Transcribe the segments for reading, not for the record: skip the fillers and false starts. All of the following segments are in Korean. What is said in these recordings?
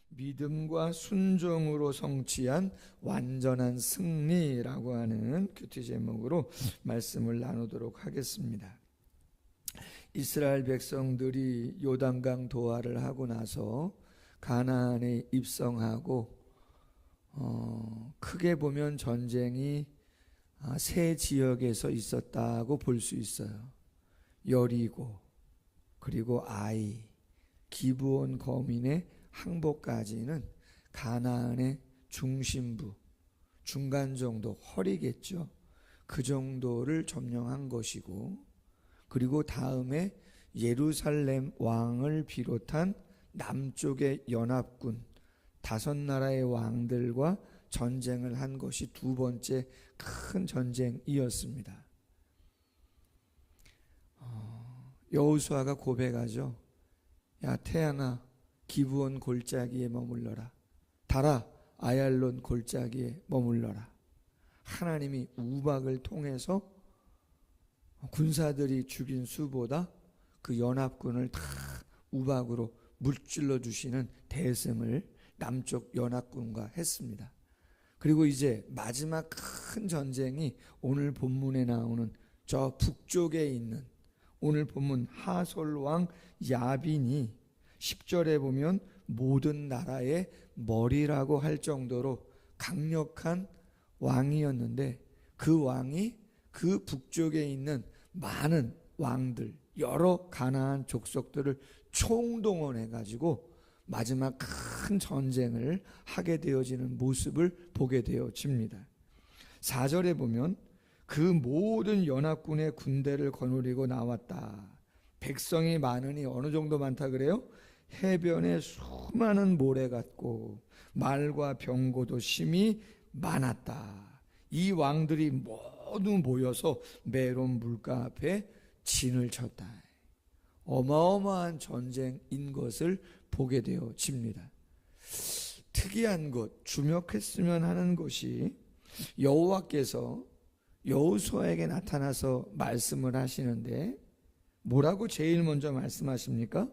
믿음과 순종으로 성취한 완전한 승리라고 하는 큐티 제목으로 말씀을 나누도록 하겠습니다. 이스라엘 백성들이 요단강 도하를 하고 나서 가나안에 입성하고 크게 보면 전쟁이 세 지역에서 있었다고 볼 수 있어요. 여리고, 그리고 아이, 기브온 거민의 항복까지는 가나안의 중심부, 중간 정도, 허리겠죠. 그 정도를 점령한 것이고, 그리고 다음에 예루살렘 왕을 비롯한 남쪽의 연합군 5나라의 왕들과 전쟁을 한 것이 두 번째 큰 전쟁이었습니다. 여호수아가 고백하죠. 야 태양아 기브온 골짜기에 머물러라. 달아 아얄론 골짜기에 머물러라. 하나님이 우박을 통해서 군사들이 죽인 수보다 그 연합군을 다 우박으로 물질러 주시는 대승을 남쪽 연합군과 했습니다. 그리고 이제 마지막 큰 전쟁이 오늘 본문에 나오는 저 북쪽에 있는 오늘 본문 하솔 왕 야빈이 10절에 보면 모든 나라의 머리라고 할 정도로 강력한 왕이었는데, 그 왕이 그 북쪽에 있는 많은 왕들, 여러 가나안 족속들을 총동원해 가지고 마지막 큰 전쟁을 하게 되어지는 모습을 보게 되어집니다. 4절에 보면 그 모든 연합군의 군대를 거느리고 나왔다. 백성이 많으니 어느 정도 많다 그래요? 해변에 수많은 모래 같고 말과 병거도 심히 많았다. 이 왕들이 모두 모여서 메론 물가 앞에 진을 쳤다. 어마어마한 전쟁인 것을 보게 되어집니다. 특이한 것, 주목했으면 하는 것이 여호와께서 여호수아에게 나타나서 말씀을 하시는데 뭐라고 제일 먼저 말씀하십니까?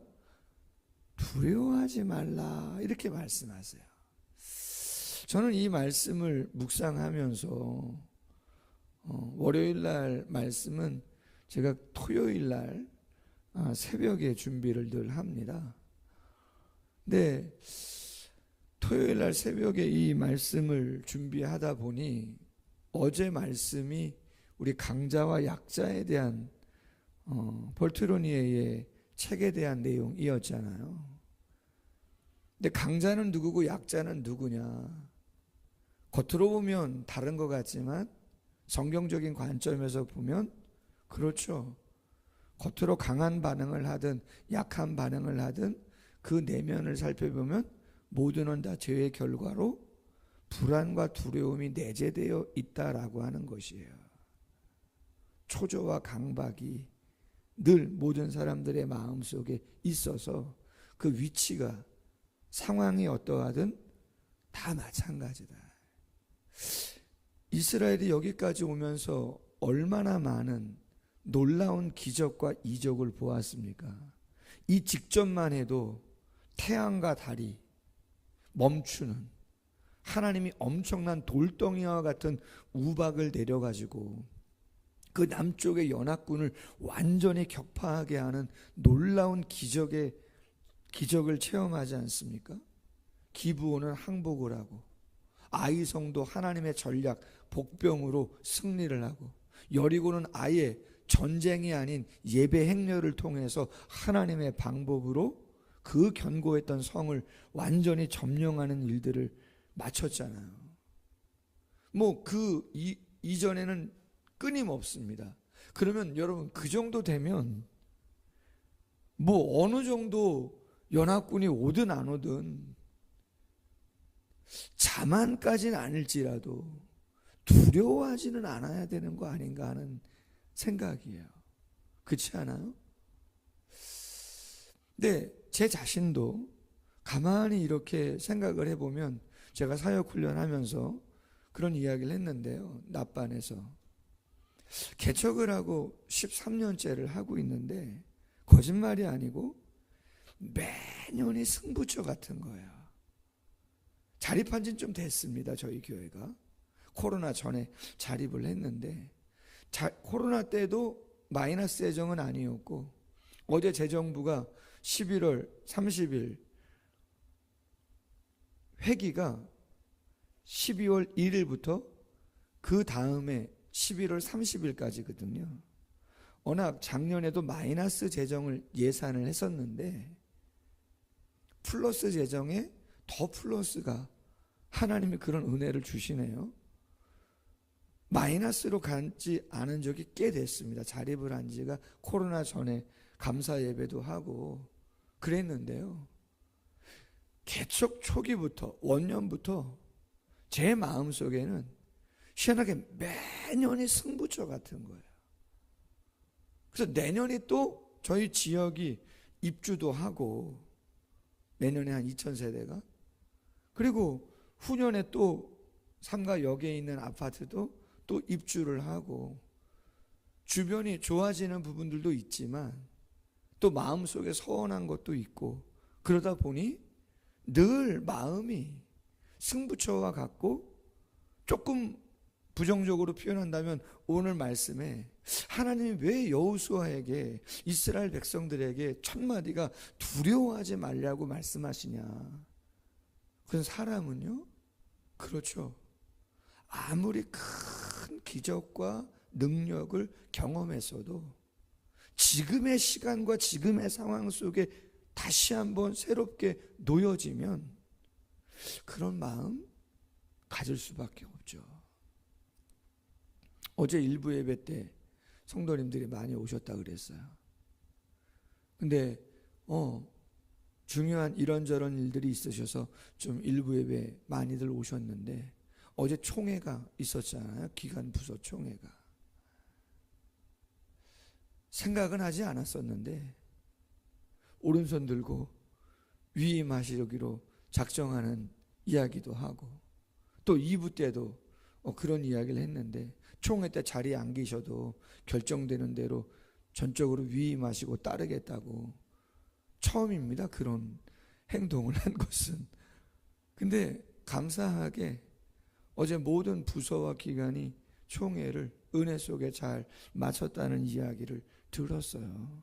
두려워하지 말라, 이렇게 말씀하세요. 저는 이 말씀을 묵상하면서 월요일 날 말씀은 제가 토요일 날 새벽에 준비를 늘 합니다. 근데 토요일 날 새벽에 이 말씀을 준비하다 보니 어제 말씀이 우리 강자와 약자에 대한 볼트로니에의 책에 대한 내용이었잖아요. 근데 강자는 누구고 약자는 누구냐? 겉으로 보면 다른 것 같지만 성경적인 관점에서 보면 그렇죠. 겉으로 강한 반응을 하든 약한 반응을 하든 그 내면을 살펴보면 모두는 다 죄의 결과로 불안과 두려움이 내재되어 있다라고 하는 것이에요. 초조와 강박이 늘 모든 사람들의 마음속에 있어서 그 위치가 상황이 어떠하든 다 마찬가지다. 이스라엘이 여기까지 오면서 얼마나 많은 놀라운 기적과 이적을 보았습니까? 이 직전만 해도 태양과 달이 멈추는, 하나님이 엄청난 돌덩이와 같은 우박을 내려가지고 그 남쪽의 연합군을 완전히 격파하게 하는 놀라운 기적을 체험하지 않습니까? 기브온은 항복을 하고 아이성도 하나님의 전략 복병으로 승리를 하고 여리고는 아예 전쟁이 아닌 예배 행렬을 통해서 하나님의 방법으로 그 견고했던 성을 완전히 점령하는 일들을 마쳤잖아요. 뭐 그 이전에는 끊임없습니다. 그러면 여러분 그 정도 되면 뭐 어느 정도 연합군이 오든 안 오든 자만까지는 아닐지라도 두려워하지는 않아야 되는 거 아닌가 하는 생각이에요. 그렇지 않아요? 네, 제 자신도 가만히 이렇게 생각을 해보면 제가 사역 훈련하면서 그런 이야기를 했는데요. 납반에서 개척을 하고 13년째를 하고 있는데 거짓말이 아니고 매년이 승부처 같은 거예요. 자립한 지는 좀 됐습니다. 저희 교회가 코로나 전에 자립을 했는데 코로나 때도 마이너스 재정은 아니었고, 어제 재정부가 11월 30일 회기가 12월 1일부터 그 다음에 11월 30일까지거든요. 워낙 작년에도 마이너스 재정을 예산을 했었는데 플러스 재정에 더 플러스가 하나님이 그런 은혜를 주시네요. 마이너스로 가지 않은 적이 꽤 됐습니다. 자립을 한 지가 코로나 전에 감사 예배도 하고 그랬는데요. 개척 초기부터 원년부터 제 마음속에는 희한하게 매년이 승부처 같은 거예요. 그래서 내년이 또 저희 지역이 입주도 하고, 내년에 한 2,000세대가, 그리고 후년에 또 삼가역에 있는 아파트도 또 입주를 하고, 주변이 좋아지는 부분들도 있지만 또 마음속에 서운한 것도 있고, 그러다 보니 늘 마음이 승부처와 같고, 조금 부정적으로 표현한다면 오늘 말씀에 하나님이 왜 여호수아에게, 이스라엘 백성들에게 첫 마디가 두려워하지 말라고 말씀하시냐. 그건 사람은요, 그렇죠, 아무리 큰 기적과 능력을 경험했어도 지금의 시간과 지금의 상황 속에 다시 한번 새롭게 놓여지면 그런 마음 가질 수밖에 없죠. 어제 일부 예배 때 성도님들이 많이 오셨다 그랬어요. 근데 중요한 이런저런 일들이 있으셔서 좀 일부 예배 많이들 오셨는데, 어제 총회가 있었잖아요. 기간 부서 총회가. 생각은 하지 않았었는데 오른손 들고 위임하시기로 작정하는 이야기도 하고, 또 2부 때도 그런 이야기를 했는데, 총회 때 자리에 안 계셔도 결정되는 대로 전적으로 위임하시고 따르겠다고. 처음입니다, 그런 행동을 한 것은. 근데 감사하게 어제 모든 부서와 기관이 총회를 은혜 속에 잘 마쳤다는 이야기를 들었어요.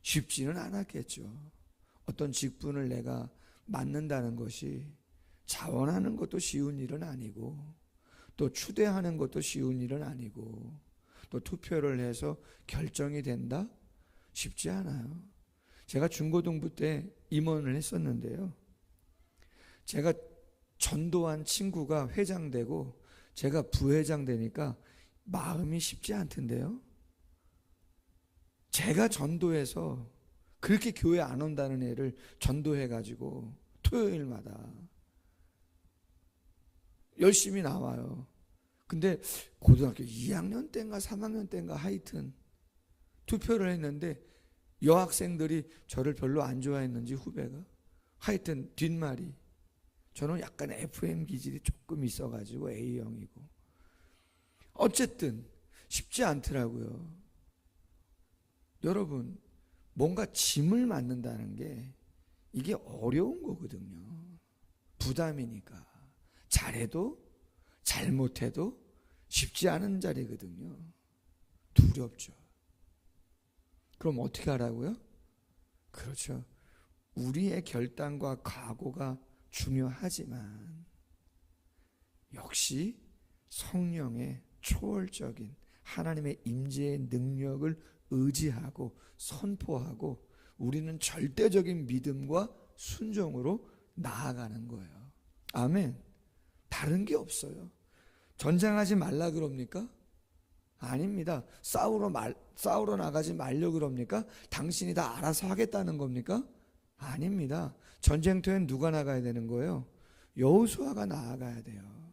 쉽지는 않았겠죠. 어떤 직분을 내가 맡는다는 것이 자원하는 것도 쉬운 일은 아니고, 또 추대하는 것도 쉬운 일은 아니고, 또 투표를 해서 결정이 된다? 쉽지 않아요. 제가 중고등부 때 임원을 했었는데요, 제가 전도한 친구가 회장 되고 제가 부회장 되니까 마음이 쉽지 않던데요. 제가 전도해서 그렇게 교회 안 온다는 애를 전도해가지고 토요일마다 열심히 나와요. 근데 고등학교 2학년 때인가 3학년 때인가 하여튼 투표를 했는데 여학생들이 저를 별로 안 좋아했는지, 후배가 하여튼 뒷말이, 저는 약간 FM 기질이 조금 있어가지고 A형이고, 어쨌든 쉽지 않더라고요. 여러분, 뭔가 짐을 맡는다는 게 이게 어려운 거거든요. 부담이니까. 잘해도 잘못해도 쉽지 않은 자리거든요. 두렵죠. 그럼 어떻게 하라고요? 그렇죠. 우리의 결단과 각오가 중요하지만 역시 성령의 초월적인 하나님의 임재의 능력을 의지하고 선포하고 우리는 절대적인 믿음과 순종으로 나아가는 거예요. 아멘. 다른 게 없어요. 전쟁하지 말라 그럽니까? 아닙니다. 싸우러 나가지 말려 그럽니까? 당신이 다 알아서 하겠다는 겁니까? 아닙니다. 전쟁터엔 누가 나가야 되는 거예요? 여호수아가 나아가야 돼요.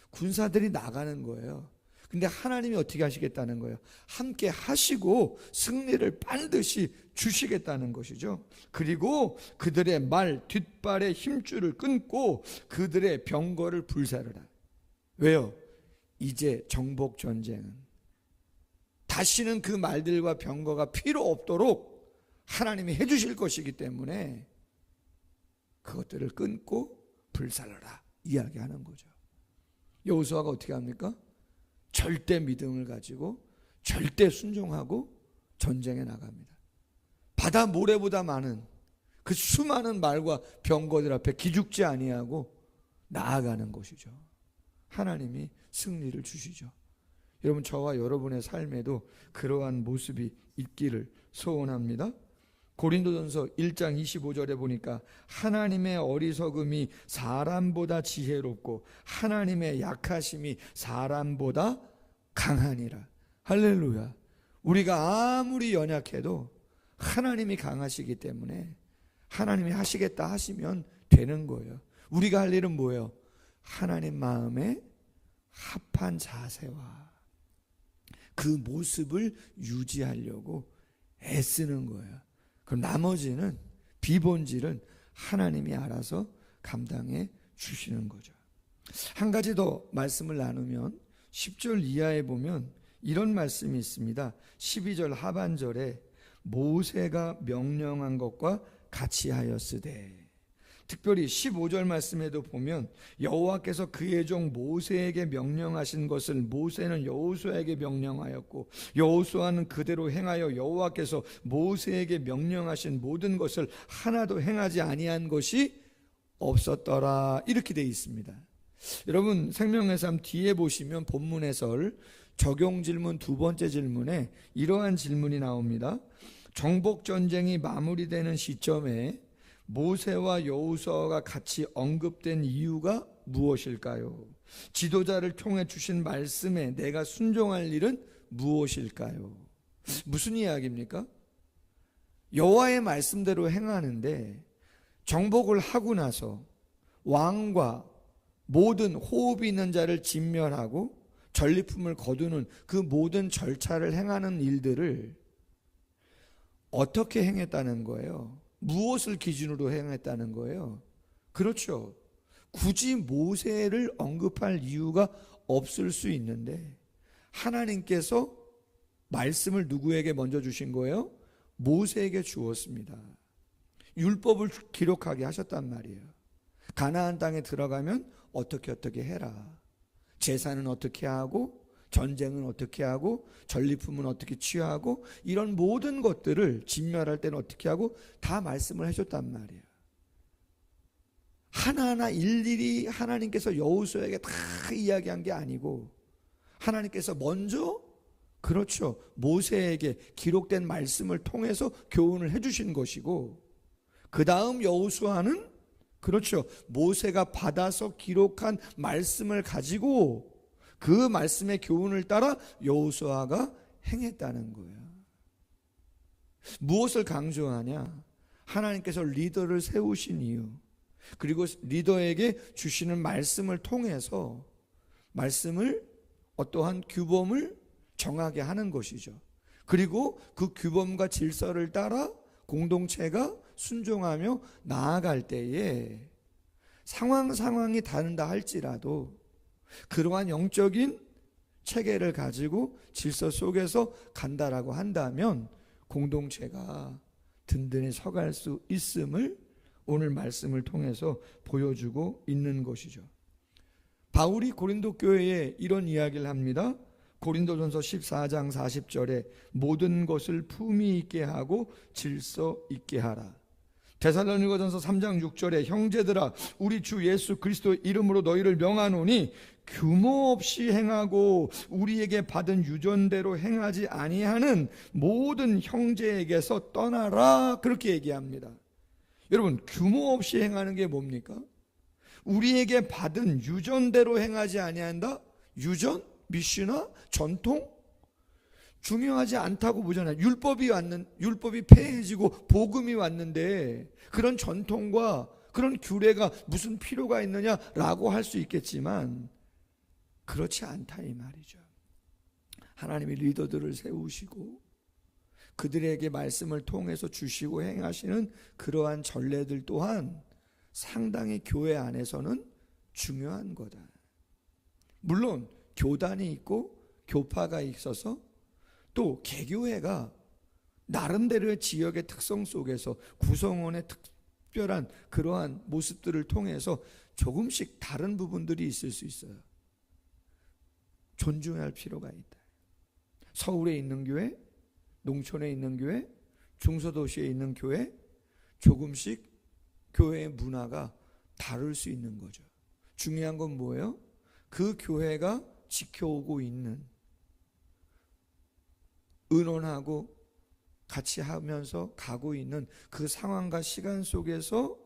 군사들이 나가는 거예요. 근데 하나님이 어떻게 하시겠다는 거예요? 함께 하시고 승리를 반드시 주시겠다는 것이죠. 그리고 그들의 말 뒷발의 힘줄을 끊고 그들의 병거를 불사르라. 왜요? 이제 정복 전쟁은 다시는 그 말들과 병거가 필요 없도록 하나님이 해주실 것이기 때문에 그것들을 끊고 불살라라, 이야기하는 거죠. 여호수아가 어떻게 합니까? 절대 믿음을 가지고 절대 순종하고 전쟁에 나갑니다. 바다 모래보다 많은 그 수많은 말과 병거들 앞에 기죽지 아니하고 나아가는 것이죠. 하나님이 승리를 주시죠. 여러분, 저와 여러분의 삶에도 그러한 모습이 있기를 소원합니다. 고린도전서 1장 25절에 보니까 하나님의 어리석음이 사람보다 지혜롭고 하나님의 약하심이 사람보다 강하니라. 할렐루야. 우리가 아무리 연약해도 하나님이 강하시기 때문에 하나님이 하시겠다 하시면 되는 거예요. 우리가 할 일은 뭐예요? 하나님 마음에 합한 자세와 그 모습을 유지하려고 애쓰는 거예요. 그럼 나머지는, 비본질은 하나님이 알아서 감당해 주시는 거죠. 한 가지 더 말씀을 나누면 10절 이하에 보면 이런 말씀이 있습니다. 12절 하반절에 모세가 명령한 것과 같이 하였으되, 특별히 15절 말씀에도 보면 여호와께서 그의 종 모세에게 명령하신 것을 모세는 여호수아에게 명령하였고 여호수아는 그대로 행하여 여호와께서 모세에게 명령하신 모든 것을 하나도 행하지 아니한 것이 없었더라. 이렇게 되어 있습니다. 여러분, 생명의 삶 뒤에 보시면 본문 해설 적용 질문 두 번째 질문에 이러한 질문이 나옵니다. 정복 전쟁이 마무리되는 시점에 모세와 여호수아가 같이 언급된 이유가 무엇일까요? 지도자를 통해 주신 말씀에 내가 순종할 일은 무엇일까요? 무슨 이야기입니까? 여호와의 말씀대로 행하는데 정복을 하고 나서 왕과 모든 호흡 있는 자를 진멸하고 전리품을 거두는 그 모든 절차를 행하는 일들을 어떻게 행했다는 거예요? 무엇을 기준으로 행했다는 거예요? 그렇죠. 굳이 모세를 언급할 이유가 없을 수 있는데 하나님께서 말씀을 누구에게 먼저 주신 거예요? 모세에게 주었습니다. 율법을 기록하게 하셨단 말이에요. 가나안 땅에 들어가면 어떻게 해라. 제사는 어떻게 하고 전쟁은 어떻게 하고 전리품은 어떻게 취하고 이런 모든 것들을 진멸할 때는 어떻게 하고 다 말씀을 해줬단 말이에요. 하나하나 일일이 하나님께서 여호수아에게 다 이야기한 게 아니고 하나님께서 먼저, 그렇죠, 모세에게 기록된 말씀을 통해서 교훈을 해주신 것이고 그 다음 여호수아는, 그렇죠, 모세가 받아서 기록한 말씀을 가지고 그 말씀의 교훈을 따라 여호수아가 행했다는 거예요. 무엇을 강조하냐? 하나님께서 리더를 세우신 이유, 그리고 리더에게 주시는 말씀을 통해서 말씀을 어떠한 규범을 정하게 하는 것이죠. 그리고 그 규범과 질서를 따라 공동체가 순종하며 나아갈 때에 상황이 다른다 할지라도 그러한 영적인 체계를 가지고 질서 속에서 간다라고 한다면 공동체가 든든히 서갈 수 있음을 오늘 말씀을 통해서 보여주고 있는 것이죠. 바울이 고린도 교회에 이런 이야기를 합니다. 고린도전서 14장 40절에 모든 것을 품위 있게 하고 질서 있게 하라. 데살로니가전서 3장 6절에 형제들아 우리 주 예수 그리스도 이름으로 너희를 명하노니 규모 없이 행하고 우리에게 받은 유전대로 행하지 아니하는 모든 형제에게서 떠나라. 그렇게 얘기합니다. 여러분, 규모 없이 행하는 게 뭡니까? 우리에게 받은 유전대로 행하지 아니한다? 유전? 미시나? 전통? 중요하지 않다고 보잖아요. 율법이 폐해지고 복음이 왔는데 그런 전통과 그런 규례가 무슨 필요가 있느냐라고 할 수 있겠지만 그렇지 않다 이 말이죠. 하나님이 리더들을 세우시고 그들에게 말씀을 통해서 주시고 행하시는 그러한 전례들 또한 상당히 교회 안에서는 중요한 거다. 물론 교단이 있고 교파가 있어서 또 개교회가 나름대로의 지역의 특성 속에서 구성원의 특별한 그러한 모습들을 통해서 조금씩 다른 부분들이 있을 수 있어요. 존중할 필요가 있다. 서울에 있는 교회, 농촌에 있는 교회, 중소도시에 있는 교회, 조금씩 교회의 문화가 다를 수 있는 거죠. 중요한 건 뭐예요? 그 교회가 지켜오고 있는, 의논하고 같이 하면서 가고 있는 그 상황과 시간 속에서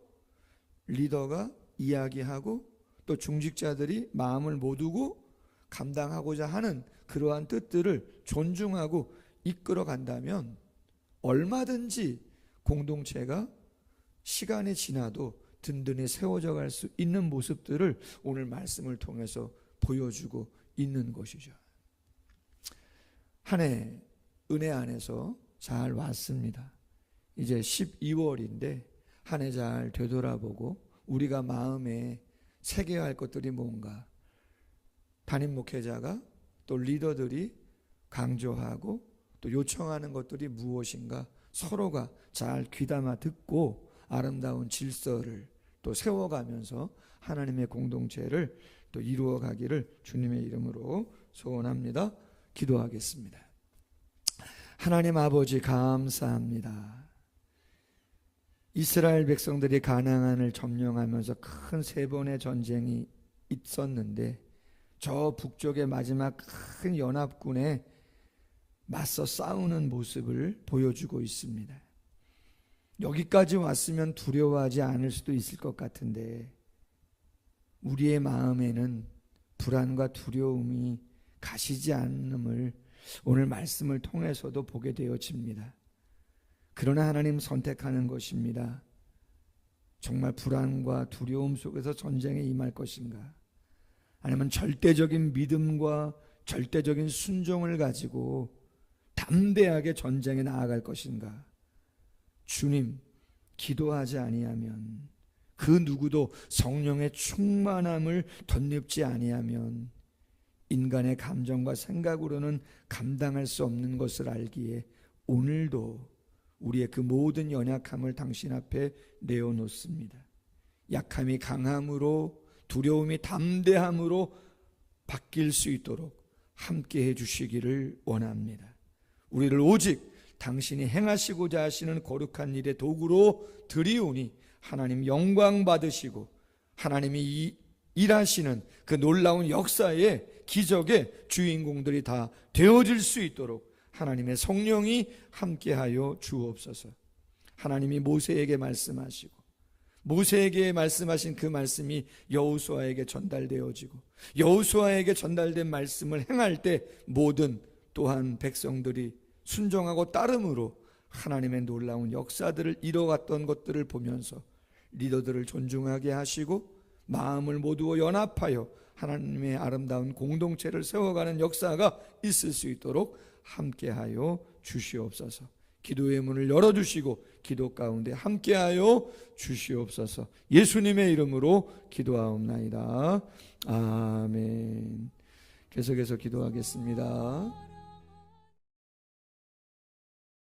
리더가 이야기하고 또 중직자들이 마음을 못 두고 감당하고자 하는 그러한 뜻들을 존중하고 이끌어 간다면 얼마든지 공동체가 시간이 지나도 든든히 세워져 갈 수 있는 모습들을 오늘 말씀을 통해서 보여주고 있는 것이죠. 한 해 은혜 안에서 잘 왔습니다. 이제 12월인데 한 해 잘 되돌아보고 우리가 마음에 새겨야 할 것들이 뭔가, 담임 목회자가 또 리더들이 강조하고 또 요청하는 것들이 무엇인가 서로가 잘 귀담아 듣고 아름다운 질서를 또 세워가면서 하나님의 공동체를 또 이루어가기를 주님의 이름으로 소원합니다. 기도하겠습니다. 하나님 아버지 감사합니다. 이스라엘 백성들이 가나안을 점령하면서 큰 3번의 전쟁이 있었는데 저 북쪽의 마지막 큰 연합군에 맞서 싸우는 모습을 보여주고 있습니다. 여기까지 왔으면 두려워하지 않을 수도 있을 것 같은데 우리의 마음에는 불안과 두려움이 가시지 않음을 오늘 말씀을 통해서도 보게 되어집니다. 그러나 하나님 선택하는 것입니다. 정말 불안과 두려움 속에서 전쟁에 임할 것인가? 아니면 절대적인 믿음과 절대적인 순종을 가지고 담대하게 전쟁에 나아갈 것인가? 주님, 기도하지 아니하면, 그 누구도 성령의 충만함을 덧입지 아니하면 인간의 감정과 생각으로는 감당할 수 없는 것을 알기에 오늘도 우리의 그 모든 연약함을 당신 앞에 내어놓습니다. 약함이 강함으로, 두려움이 담대함으로 바뀔 수 있도록 함께 해주시기를 원합니다. 우리를 오직 당신이 행하시고자 하시는 거룩한 일의 도구로 드리오니 하나님 영광 받으시고 하나님이 일하시는 그 놀라운 역사의 기적의 주인공들이 다 되어질 수 있도록 하나님의 성령이 함께하여 주옵소서. 하나님이 모세에게 말씀하시고 모세에게 말씀하신 그 말씀이 여호수아에게 전달되어지고 여호수아에게 전달된 말씀을 행할 때 모든 또한 백성들이 순종하고 따름으로 하나님의 놀라운 역사들을 이뤄갔던 것들을 보면서 리더들을 존중하게 하시고 마음을 모두 연합하여 하나님의 아름다운 공동체를 세워가는 역사가 있을 수 있도록 함께하여 주시옵소서. 기도의 문을 열어주시고 기도 가운데 함께하여 주시옵소서. 예수님의 이름으로 기도하옵나이다. 아멘. 계속해서 기도하겠습니다.